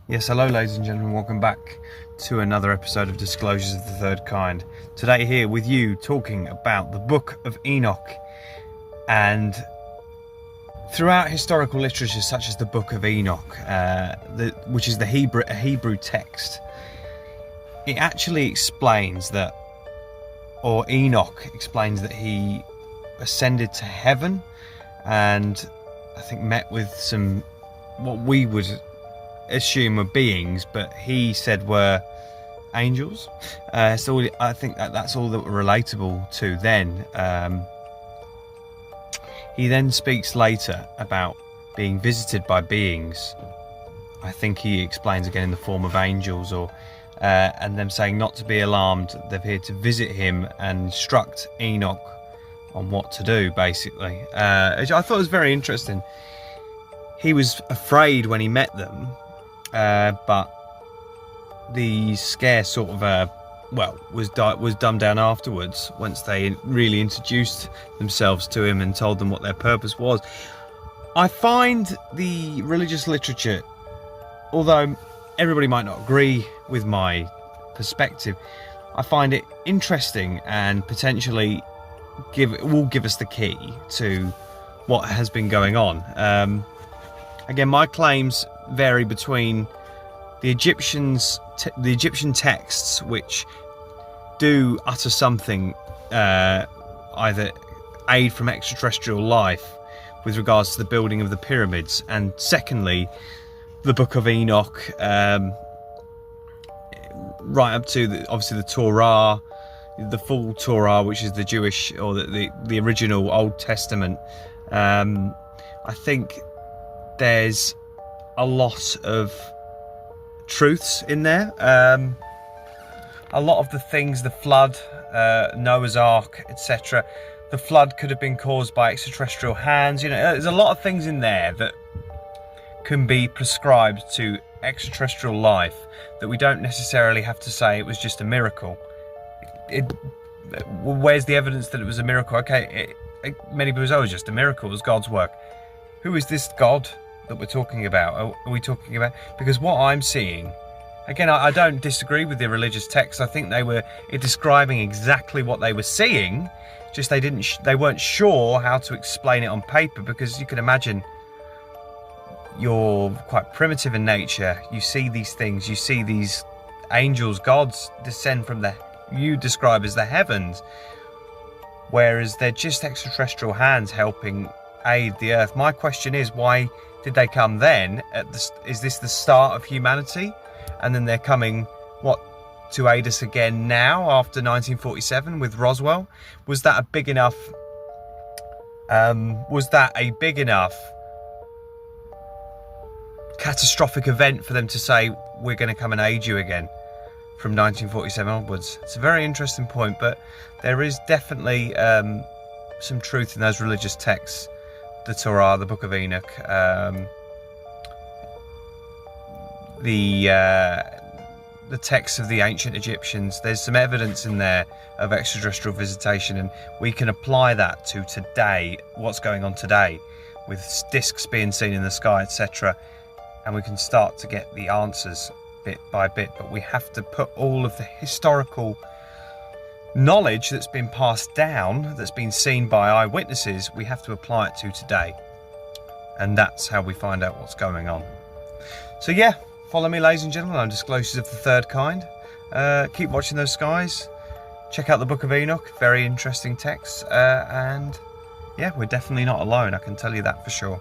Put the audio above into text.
Yes, hello ladies and gentlemen, welcome back to another episode of Disclosures of the Third Kind. Today here with you talking about the Book of Enoch. And throughout historical literature such as the Book of Enoch, which is a Hebrew text, it actually explains that, or Enoch explains that he ascended to heaven and I think met with some, what we would assume were beings, but he said were angels. So I think that's all that were relatable to then. He then speaks later about being visited by beings. I think he explains again in the form of angels, or and them saying not to be alarmed. They're here to visit him and instruct Enoch on what to do, basically. Which I thought was very interesting. He was afraid when he met them, but the scare sort of was dumbed down afterwards once they really introduced themselves to him and told them what their purpose was. I find the religious literature, although everybody might not agree with my perspective, I find it interesting and potentially will give us the key to what has been going on. Again, my claims vary between the Egyptian texts, which do utter something, either aid from extraterrestrial life with regards to the building of the pyramids, and secondly, the Book of Enoch, right up to obviously the Torah, the full Torah, which is the Jewish or the original Old Testament. I think there's a lot of truths in there. A lot of the things, the flood, Noah's Ark, etc. The flood could have been caused by extraterrestrial hands. You know, there's a lot of things in there that can be prescribed to extraterrestrial life that we don't necessarily have to say it was just a miracle. Where's the evidence that it was a miracle? Okay, many people say, oh, it was just a miracle, it was God's work. Who is this God that we're talking about? Are we talking about? Because what I'm seeing, again, I don't disagree with the religious texts. I think they were describing exactly what they were seeing, just they weren't sure how to explain it on paper, because you can imagine you're quite primitive in nature. You see these things, you see these angels, gods descend from you describe as the heavens, whereas they're just extraterrestrial hands helping aid the earth. My question is, why did they come then? Is this the start of humanity, and then they're coming to aid us again now after 1947 with Roswell? Was that a big enough catastrophic event for them to say we're going to come and aid you again from 1947 onwards? It's a very interesting point, but there is definitely some truth in those religious texts. The Torah, the Book of Enoch, the texts of the ancient Egyptians. There's some evidence in there of extraterrestrial visitation, and we can apply that to today, what's going on today, with discs being seen in the sky, etc. And we can start to get the answers bit by bit, but we have to put all of the historical knowledge that's been passed down, that's been seen by eyewitnesses, we have to apply it to today, and that's how we find out what's going on. So yeah, follow me ladies and gentlemen on Disclosures of the Third Kind. Keep watching those skies, check out the Book of Enoch, very interesting texts, and yeah, we're definitely not alone, I can tell you that for sure.